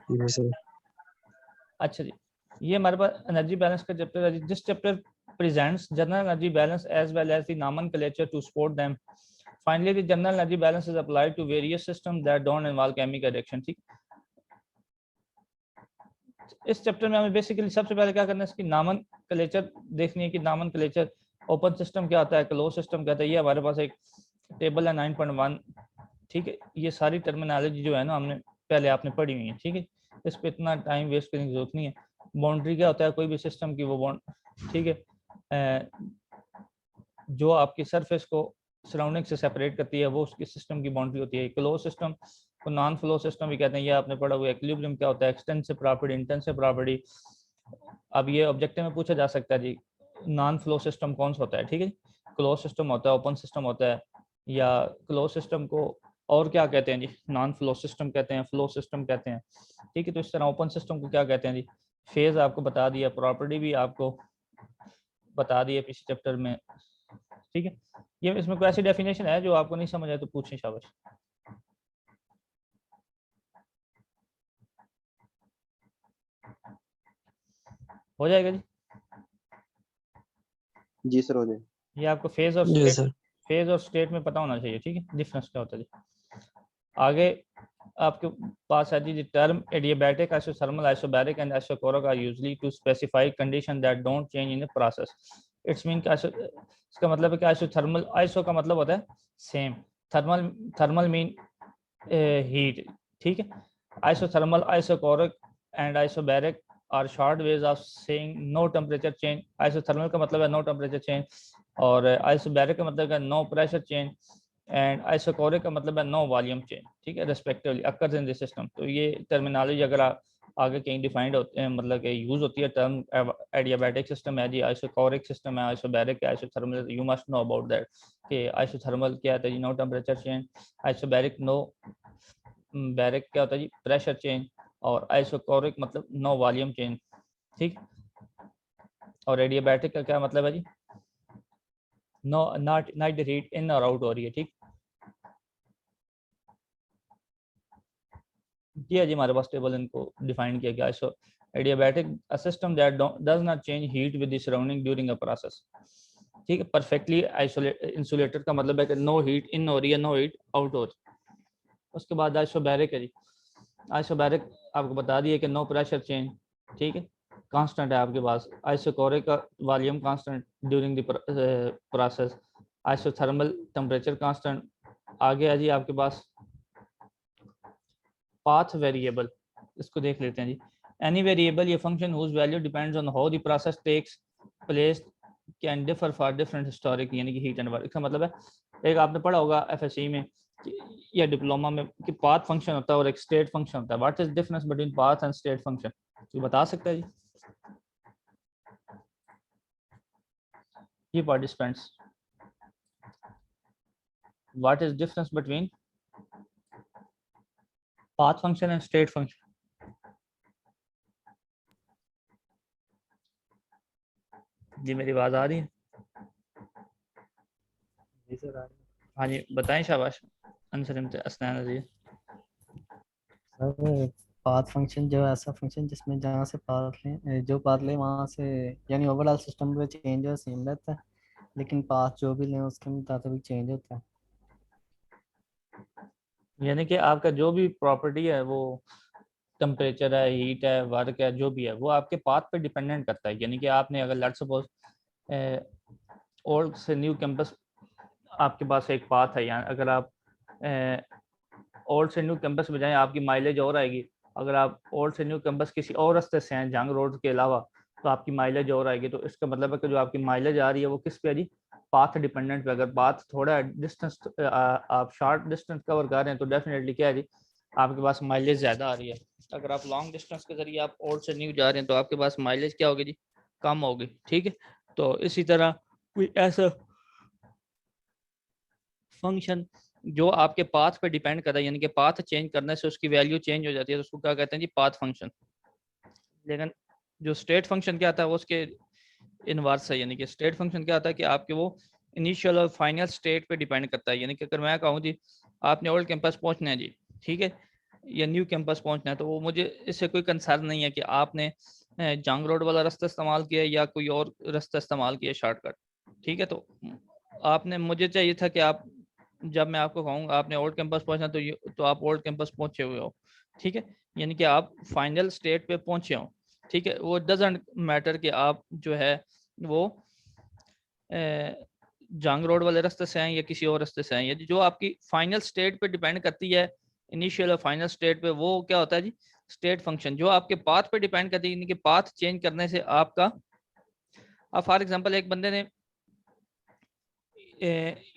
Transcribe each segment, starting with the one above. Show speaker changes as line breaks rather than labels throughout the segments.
जी sir.
अच्छा जी, ये हमारे पास एनर्जी बैलेंस का चैप्टर है। This chapter presents general energy balance as well as the nomenclature to support them. Finally the general energy balance is applied to various system that don't involve chemical reaction. ठीक, इस chapter में हमें basically सबसे पहले क्या करना है, इसकी नॉमेनक्लेचर देखनी है कि नॉमेनक्लेचर ओपन सिस्टम क्या होता है, क्लोज सिस्टम क्या होता है। ये हमारे पास एक टेबल है 9.1। ठीक है, ये सारी टर्मिनोलॉजी जो है ना हमने पहले आपने पढ़ी हुई है। ठीक है, इस पर इतना टाइम वेस्ट करने की जरूरत नहीं है। बाउंड्री क्या होता है कोई भी सिस्टम की, वो बाउंड, ठीक है, जो आपकी सरफेस को सराउंडिंग से सेपरेट करती है वो उसकी सिस्टम की बाउंड्री होती है। क्लोज सिस्टम को नॉन फ्लो सिस्टम भी कहते हैं। ये आपने पढ़ा हुआ। इक्विलिब्रियम क्या होता है, एक्सटेंसिव प्रॉपर्टी, इंटेंसिव प्रॉपर्टी। अब ये ऑब्जेक्टिव में पूछा जा सकता है जी नॉन फ्लो सिस्टम कौन सा होता है। ठीक है, क्लोज सिस्टम होता है, ओपन सिस्टम होता है, या क्लोज सिस्टम को और क्या कहते हैं जी, नॉन फ्लो सिस्टम कहते हैं, फ्लो सिस्टम कहते हैं। ठीक है, तो इस तरह ओपन सिस्टम को क्या कहते हैं जी, फेज आपको बता दिया, प्रॉपर्टी भी आपको बता दिया पिछले चैप्टर में। ठीक है, ये इसमें कोई ऐसी डेफिनेशन है जो आपको नहीं समझ आए तो पूछें, शाबाश। हो जाएगा जी।
जी सर, हो जाए।
ये आपको फेज और
जी
स्टेट,
सर।
फेज और स्टेट में पता होना चाहिए। ठीक है, डिफरेंस क्या होता है जी। आगे आपके पास है जी term adiabatic, isothermal, isobaric and isochoric are usually to specify condition that don't change in the process. It's mean इसका मतलब है कि आइसोथर्मल, आइसो का मतलब होता है same, thermal, thermal mean heat. ठीक है, isothermal, isochoric and isobaric are short ways of saying no temperature change. Isothermal का मतलब है नो टेम्परेचर चेंज, और आइसोबैरिक का मतलब है no pressure change, and isochoric का मतलब है नो वॉल्यूम चेंज। ठीक है, respectively occurs in this system. तो ये टर्मिनोलॉजी अगर आप आगे कहीं डिफाइंड होते हैं, मतलब कि यूज होती है टर्म, एडियाबैटिक सिस्टम है जी, आइसोकोरिक सिस्टम है, आइसोबैरिक है, isothermal, you must know about that कि आइसोथर्मल क्या होता है जी, no temperature change, isobaric no, baric क्या होता है जी, प्रेशर चेंज, और आइसोकोरिक मतलब नो वॉल्यूम चेंज। ठीक, और एडियाबैटिक का क्या मतलब है जी, no not not heat in और आउट हो रही है। ठीक, किया जी हमारे पास टेबल इनको डिफाइन किया गया। So adiabatic a system that does not change heat with the surrounding during a process. ठीक है, परफेक्टली आइसोलेट, इंसुलेटेड का मतलब है कि नो हीट इन हो रही है, नो हीट आउट हो रही है। उसके बाद आइसोबैरिक है जी, आइसोबैरिक आपको बता दिए कि नो प्रेशर चेंज। ठीक है, कांस्टेंट है आपके पास। आइसोकोरिक का volume constant during the process, isothermal temperature constant. आगे है जी आपके पास पाथ वेरिएबल, इसको देख लेते हैं जी। एनी वेरिएबल ये function whose value depends on how the process takes place can differ for different historic, यानी कि हीट एंड वर्क। इसका मतलब है एक आपने पढ़ा होगा एफएससी में या डिप्लोमा में कि पाथ फंक्शन होता है और एक स्टेट फंक्शन होता है। What is difference between path and state function, ये बता सकता है जी ये participants, what is difference between path function and state function. जी मेरी आवाज आ रही है?
जी सर,
हाँ जी बताएं, शाबाश आंसर असनान जी।
सर पाथ फंक्शन जो है ऐसा फंक्शन जिसमें जहाँ से पाथ लें, जो पाथ लें वहाँ से, यानी ओवरऑल सिस्टम में चेंज है सेम रहता है, लेकिन पाथ जो भी लें उसके मुताबिक चेंज होता है।
यानी कि आपका जो भी प्रॉपर्टी है वो टेम्परेचर है, हीट है, वर्क है, जो भी है वो आपके पाथ पे डिपेंडेंट करता है। यानी कि आपने अगर लेट्स सपोज ओल्ड से न्यू कैंपस आपके पास एक पाथ है, या अगर आप ओल्ड से न्यू कैंपस में जाएं आपकी माइलेज और आएगी। अगर आप ओल्ड से न्यू कैंपस किसी और रास्ते से हैं जंग रोड के अलावा तो आपकी माइलेज और आएगी। तो इसका मतलब है कि जो आपकी माइलेज आ रही है वो किस पे है जी, पाथ डिपेंडेंट पे। अगर पाथ थोड़ा डिस्टेंस आप शॉर्ट डिस्टेंस कवर कर रहे हैं तो डेफिनेटली क्या है जी, आपके पास माइलेज ज़्यादा आ रही है। अगर आप लॉन्ग डिस्टेंस के जरिए आप ओल्ड से न्यू जा रहे हैं तो आपके पास माइलेज क्या होगी जी, कम होगी। ठीक है, तो इसी तरह कोई ऐसा फंक्शन जो आपके पाथ पे डिपेंड करता है, यानी कि पाथ चेंज करने से उसकी वैल्यू चेंज हो जाती है, तो उसको क्या कहते हैं जी, पाथ फंक्शन। लेकिन जो स्टेट फंक्शन क्या आता है वो उसके इनवर्स है। यानी कि स्टेट फंक्शन क्या आता है कि आपके वो इनिशियल और फाइनल स्टेट पे डिपेंड करता है। यानी कि अगर मैं कहूँ जी आपने ओल्ड कैंपस पहुंचना है जी, ठीक है, या न्यू कैंपस पहुंचना है, तो वो मुझे इससे कोई कंसर्न नहीं है कि आपने जंग रोड वाला रास्ता इस्तेमाल किया या कोई और रास्ता इस्तेमाल किया शॉर्टकट। ठीक है, तो आपने, मुझे चाहिए था कि आप, जब मैं आपको कहूँगा आपने ओल्ड कैंपस पहुंचना, तो आप ओल्ड कैंपस पहुंचे हुए हो। ठीक है, यानी कि आप फाइनल स्टेट पे पहुंचे हो। ठीक है, वो डजेंट मैटर कि आप जो है वो जंग रोड वाले रास्ते से हैं या किसी और रास्ते से हैं, या जो आपकी फाइनल स्टेट पे डिपेंड करती है, इनिशियल और फाइनल स्टेट पे, वो क्या होता है जी, स्टेट फंक्शन। जो आपके पाथ पे डिपेंड करती है, यानी कि पाथ चेंज करने से आपका, अब फॉर एग्जांपल एक बंदे ने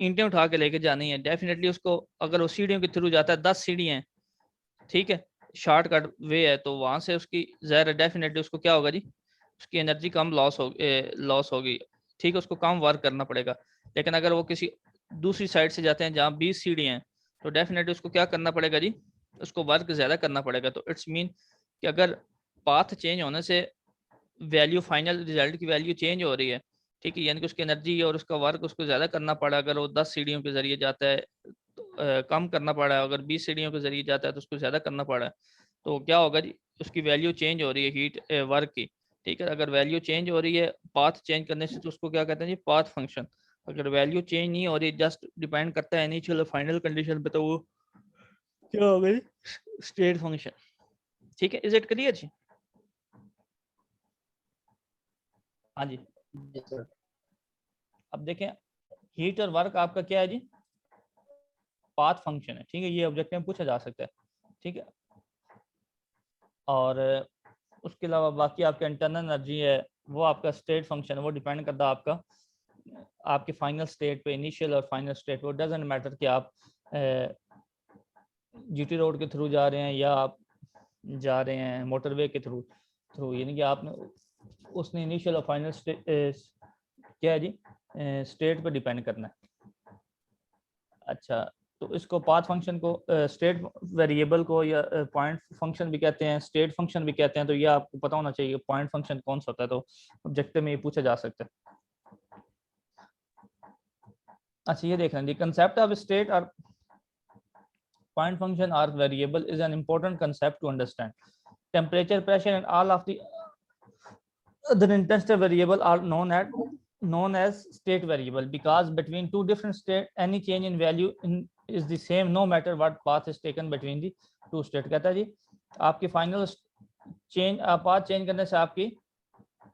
ईंटें उठा के लेके जानी है, डेफिनेटली उसको, अगर वो सीढ़ियों के थ्रू जाता है, 10 सीढ़ियाँ हैं, ठीक है, शॉर्टकट वे है, तो वहां से उसकी ज़ाहिर डेफिनेटली उसको क्या होगा जी, उसकी एनर्जी कम लॉस होगी। ठीक है, उसको कम वर्क करना पड़ेगा। लेकिन अगर वो किसी दूसरी साइड से जाते हैं जहाँ 20 सीढ़ियाँ हैं, तो डेफिनेटली उसको क्या करना पड़ेगा जी, उसको वर्क ज़्यादा करना पड़ेगा। तो इट्स मीन कि अगर पाथ चेंज होने से वैल्यू, फाइनल रिजल्ट की वैल्यू चेंज हो रही है, ठीक है, यानी कि उसकी एनर्जी और उसका वर्क उसको ज़्यादा करना पड़ा। अगर वो 10 सीढ़ियों के ज़रिए जाता है तो कम करना पड़ा, अगर 20 सीढ़ियों के ज़रिए जाता है तो उसको ज़्यादा करना पड़ा। तो क्या होगा जी, उसकी वैल्यू चेंज हो रही है हीट वर्क की। ठीक है, अगर वैल्यू चेंज हो रही है पाथ चेंज करने से, तो उसको क्या कहते हैं जी, पाथ फंक्शन। अगर वैल्यू चेंज नहीं हो रही, जस्ट डिपेंड करता है इनिशियल और फाइनल कंडीशन पे, तो वो क्या होगा जी, स्टेट फंक्शन। ठीक है, इज इट क्लियर जी? हाँ जी।
Yes, sir.
अब देखें, हीट और वर्क आपका क्या है जी, पाथ फंक्शन है। ठीक है, ये ऑब्जेक्टिव में पूछा जा सकता है। ठीक है, और उसके अलावा बाकी आपका इंटरनल एनर्जी है, वो आपका स्टेट फंक्शन है, वो डिपेंड करता है आपका, आपके फाइनल स्टेट पे, इनिशियल और फाइनल स्टेट, वो डजेंट मैटर कि आप जीटी रोड के थ्रू जा रहे हैं या आप जा रहे हैं मोटरवे के थ्रू थ्रू यानी कि आपने, उसने इनिशियल और फाइनल क्या है जी, स्टेट पे डिपेंड करना है। अच्छा, तो इसको पाथ फंक्शन को, स्टेट वेरिएबल को या पॉइंट फंक्शन भी कहते हैं, स्टेट फंक्शन भी कहते हैं। तो ये आपको पता होना चाहिए पॉइंट फंक्शन कौन सा होता है, तो ऑब्जेक्टिव में ये पूछा जा सकता है। अच्छा, ये देख लें, द कंसेप्ट ऑफ स्टेट और point function or variable is an important concept to understand. Temperature, pressure, and all of the other intensive variable are known as state variable, because between two different state any change in value is the same no matter what path is taken between the two state। कहता है जी, आपकी final change, path change करने से आपकी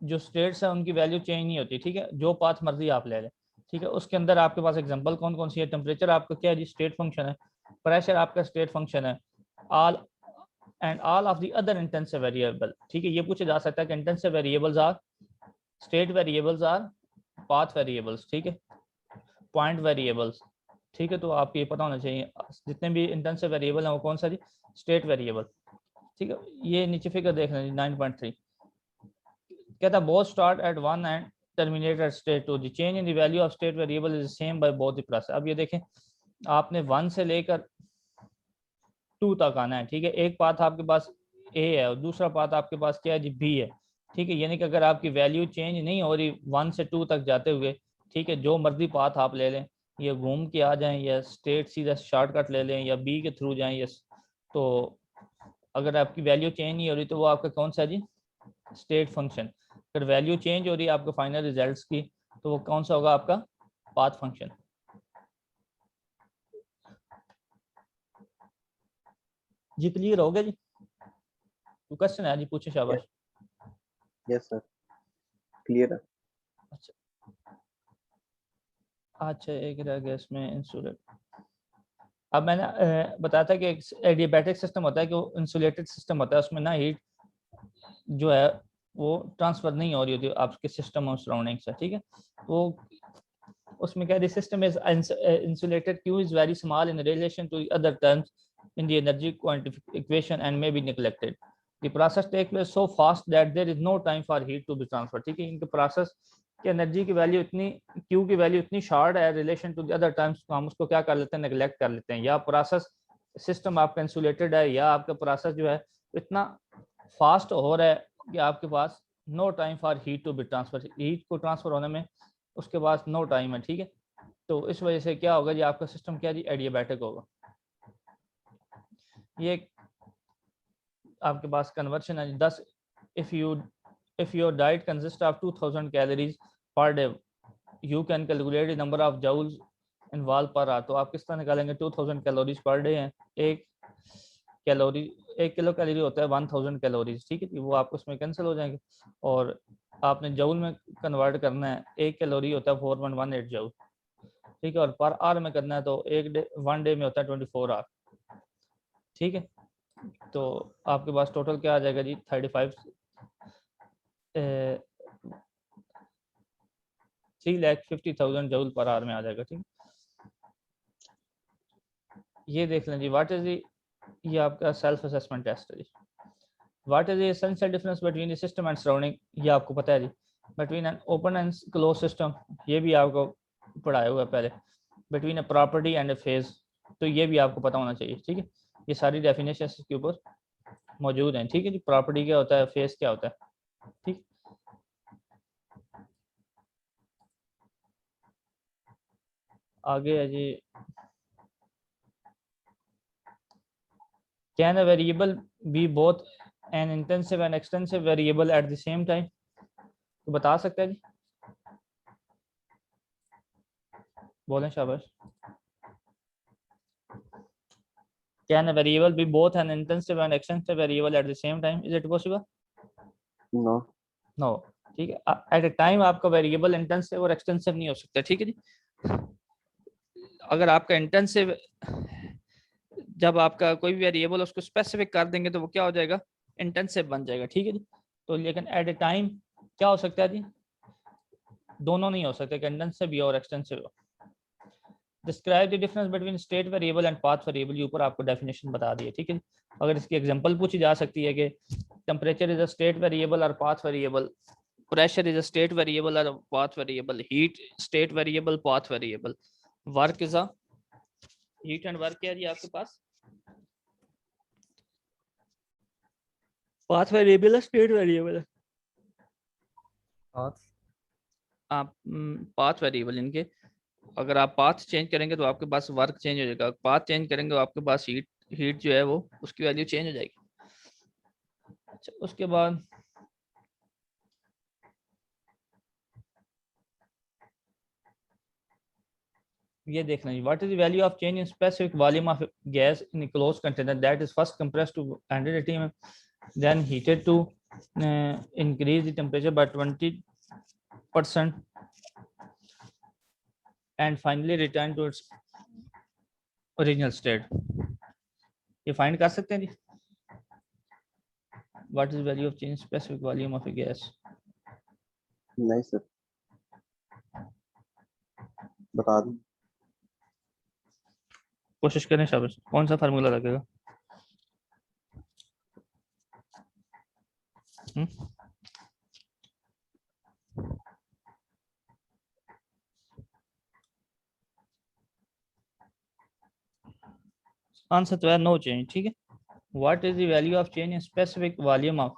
जो states है उनकी value change नहीं होती। ठीक है, जो पाथ मर्जी आप ले लें। ठीक है, उसके अंदर आपके पास एग्जांपल कौन कौन सी है, टेम्परेचर आपका क्या है जी, स्टेट फंक्शन है, प्रेशर आपका स्टेट फंक्शन है, all and all of the other intensive variable. ठीक है, ये पूछा जा सकता है कि intensive variables are state variables are path variables. ठीक है, पॉइंट वेरिएबल्स। ठीक है, तो आपको ये पता होना चाहिए जितने भी इंटेंसिव वेरिएबल हैं वो कौन सा जी, स्टेट वेरिएबल। ठीक है, ये नीचे फिगर देख लें 9.3, कहता है both start at one and terminate at state 2, the change in the value of state variable is the same by both the process। अब ये देखें, आपने 1 से लेकर 2 तक आना है। ठीक है, एक पाथ आपके पास A है और दूसरा पाथ आपके पास क्या है जी, B है। ठीक है, यानी कि अगर आपकी वैल्यू चेंज नहीं हो रही 1 से 2 तक जाते हुए, ठीक है, जो मर्जी पाथ आप ले लें, या घूम के आ जाएं या स्ट्रेट सीधा शॉर्टकट ले लें या B के थ्रू जाएं, या तो अगर आपकी वैल्यू चेंज नहीं हो रही तो वो आपका कौन सा जी, स्टेट फंक्शन। अगर वैल्यू चेंज हो रही है आपके फाइनल रिजल्ट्स की, तो वो कौन सा होगा, आपका पाथ फंक्शन। जी क्लियर हो गया जी? तो क्वेश्चन है जी, पूछे शाबाश।
Yes, sir. Clear है।
अच्छा, एक रह गया इसमें, इंसुलेट। अब मैंने बताया था कि एक एडियाबैटिक सिस्टम होता है कि वो इंसुलेटेड सिस्टम होता है, उसमें ना हीट जो है वो ट्रांसफर नहीं हो रही होती आपके सिस्टम और सराउंडिंग से। ठीक है, तो उसमें क्या, system is insulated Q is very small in relation to other terms in the energy quantification equation and may be neglected. The process takes place so fast that there is no time for heat to be transferred। ठीक है, इनके process की energy की value इतनी, Q की value इतनी short है relation to the other terms, तो हम उसको क्या कर लेते हैं, नेग्लेक्ट कर लेते हैं। या प्रोसेस सिस्टम आपका इंसुलेटेड है, या आपका प्रोसेस जो है इतना फास्ट हो रहा है कि आपके पास no time for heat to be transfer, heat को ट्रांसफर होने में उसके पास नो टाइम है। ठीक है, तो इस वजह से क्या होगा जी, आपका सिस्टम क्या जी, एडियाबैटिक होगा। ये आपके पास कन्वर्शन है 10 if your diet consists of 2000 calories per day you can calculate the number of joules involved per hour। तो आप किस तरह निकालेंगे 2000 कैलोरीज पर डे हैं, एक किलो कैलोरी होता है 1000 कैलोरीज, ठीक है जी, वो आपको उसमें कैंसिल हो जाएंगे और आपने जूल में कन्वर्ट करना है, एक कैलोरी होता है 4118 जूल, ठीक है, और पर आवर में करना है तो वन डे में होता है 24 आवर, ठीक है। तो आपके पास टोटल क्या आ जाएगा जी 3,50,000 जूल पर आवर में आ जाएगा, ठीक। ये देख लें जी, व्हाट इज दी, ये आपका सेल्फ असेसमेंट टेस्ट है जी। What is the essential difference between the system and surrounding, ये आपको पता है जी। Between an open and close system, ये भी आपको पढ़ाया हुआ है पहले। Between a property and a phase, तो ये भी आपको पता होना चाहिए, ठीक है। ये सारी डेफिनेशन इसके ऊपर मौजूद हैं, ठीक है जी। प्रॉपर्टी क्या होता है, फेज क्या होता है, ठीक। आगे है जी, can a variable be both an intensive and extensive variable at the same time, तो बता सकते हैं जी, बोलें शाबाश। Can a variable be both an intensive and extensive variable at the same time, is it possible?
No.
No, ठीक है। At a time आपका वेरिएबल इंटेंसिव और एक्सटेंसिव नहीं हो सकता, ठीक है जी। अगर आपका इंटेंसिव, जब आपका कोई भी वेरिएबल उसको स्पेसिफिक कर देंगे तो वो क्या हो जाएगा, इंटेंसिव बन जाएगा, ठीक है जी। तो लेकिन एट अ टाइम क्या हो सकता है जी, दोनों नहीं हो सकते, इंटेंसिव भी और एक्सटेंसिव हो। Describe the difference between state variable and path variable, ये ऊपर आपको डेफिनेशन बता दी है, ठीक है। अगर इसकी एग्जांपल पूछी जा सकती है कि temperature is a state variable और path variable, pressure is a state variable और path variable, heat state variable path variable, work is a, heat and work क्या है जी आपके पास, पाथ वेरिएबल है स्टेट वेरिएबल है, आप पाथ वेरिएबल इनके, अगर आप पाथ चेंज करेंगे तो आपके पास वर्क चेंज हो जाएगा, पाथ चेंज करेंगे तो आपके पास हीट जो है वो उसकी वैल्यू चेंज हो जाएगी। अच्छा, उसके बाद ये देखना जी, what is the value of change in specific volume of gas in a closed container that is first compressed to 100 atm then heated to increase the temperature by 20% and finally return to its original state। ये find कर सकते हैं जी, what is value of change specific volume of a gas.
नहीं sir, बता दूं।
कोशिश करें शाबाश, कौन सा फार्मूला लगेगा? आंसर तो है नो चेंज, ठीक है। What is the value of change in specific volume of,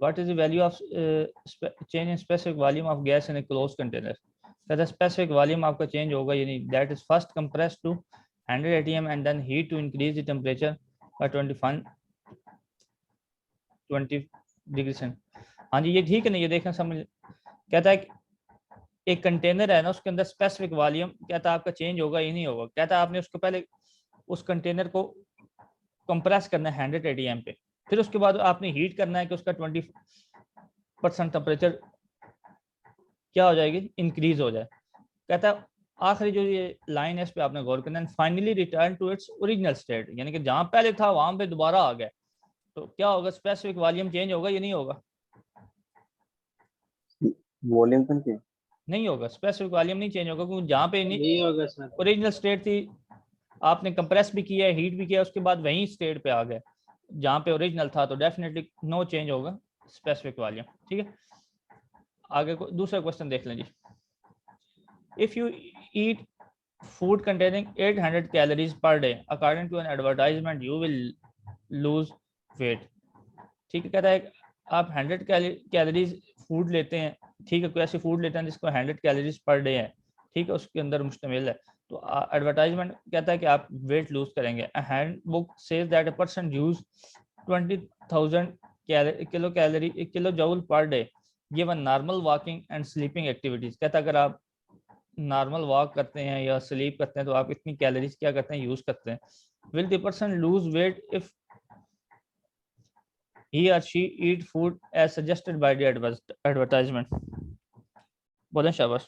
what is the value of change in specific volume of gas in a close container, कहता है स्पेसिफिक वॉल्यूम आपका change होगा, यानी that is first compress to 100 atm and then heat to increase the temperature by 20 degree cent. हाँ जी, ये ठीक है ना, ये देखना समझ, कहता है कि एक कंटेनर है ना, उसके अंदर स्पेसिफिक वॉल्यूम कहता है आपका चेंज होगा ही नहीं होगा, कहता है आपने उसको पहले उस कंटेनर को कंप्रेस करना है 100 atm पे, फिर उसके बाद आपने हीट करना है कि उसका 20% टेम्परेचर क्या हो जाएगी, इंक्रीज हो जाए। कहता है आखिरी जो ये लाइन है इस पे आपने गौर करना है, finally return to its original state, यानी कि जहां पहले था वहां पे दोबारा आ गया, तो क्या होगा, स्पेसिफिक वॉल्यूम चेंज होगा या नहीं होगा?
वॉल्यूम कौन की
नहीं होगा, स्पेसिफिक वॉल्यूम नहीं चेंज होगा, क्योंकि जहाँ पे
नहीं होगा सर।
ओरिजिनल स्टेट थी, आपने कंप्रेस भी किया है, हीट भी किया, उसके बाद वही स्टेट पे आ गए जहाँ पे ओरिजिनल था, तो डेफिनेटली नो चेंज होगा स्पेसिफिक वॉल्यूम, ठीक है। आगे दूसरा क्वेश्चन देख लें जी। If you eat food containing 800 calories per day according to an advertisement you will lose weight, ठीक है। कहता है आप 100 कैलोरीज फूड लेते हैं, ठीक है, कोई ऐसी फूड लेते हैं जिसको 100 कैलोरीज पर डे है, ठीक है, उसके अंदर मुश्तमिल है, तो एडवर्टाइजमेंट कहता है कि आप वेट लूज करेंगे। A hand book says that a person use 20,000 kilo joule per day given normal walking and sleeping activities. कहता है अगर आप नॉर्मल वॉक करते हैं या स्लीप करते हैं तो आप इतनी कैलोरीज क्या करते हैं, यूज करते हैं। Will the person lose weight if he or she eat food as suggested by the advertisement? बोलें शाबाश।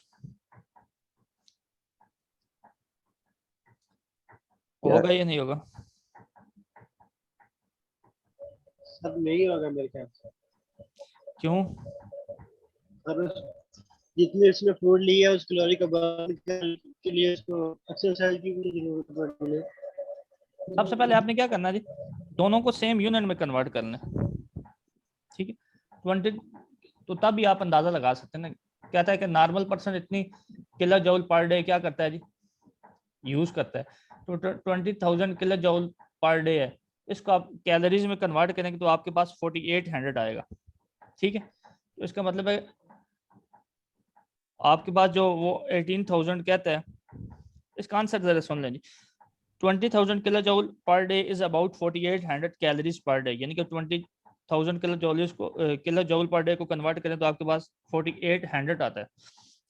होगा या नहीं होगा?
सब नहीं होगा मेरे ख्याल से।
क्यों?
और जितने इसमें फूड लिया उस कैलोरी का बर्न के लिए इसको एक्सरसाइज की भी जरूरत पड़ती है।
सबसे पहले आपने क्या करना है जी, दोनों को सेम यूनिट में कन्वर्ट करना है, ठीक है। 20 तो तब भी आप अंदाजा लगा सकते हैं ना। कहता है कि नॉर्मल पर्सन इतनी किलो जूल पर डे क्या करता है जी, यूज करता है। तो 20,000 किलो जूल पर डे है, इसको आप कैलोरीज में कन्वर्ट करेंगे तो आपके पास 4800 आएगा, ठीक है। तो इसका मतलब है आपके पास जो वो 18,000 कहता है, इसका आंसर जरा सुन लें जी। 20,000 kilo joule per day is about 4800 calories per day, यानी कि 20,000 किलो जूल पर डे को कन्वर्ट करें तो आपके पास 4800 आता है,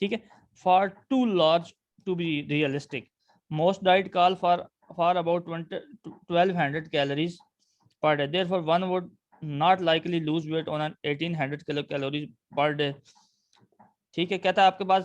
ठीक है। Far too large to be realistic, most diet call for about 1200 calories per day, therefore one would not likely lose weight on an 1800 kilo calories per day, ठीक है। कहता है आपके पास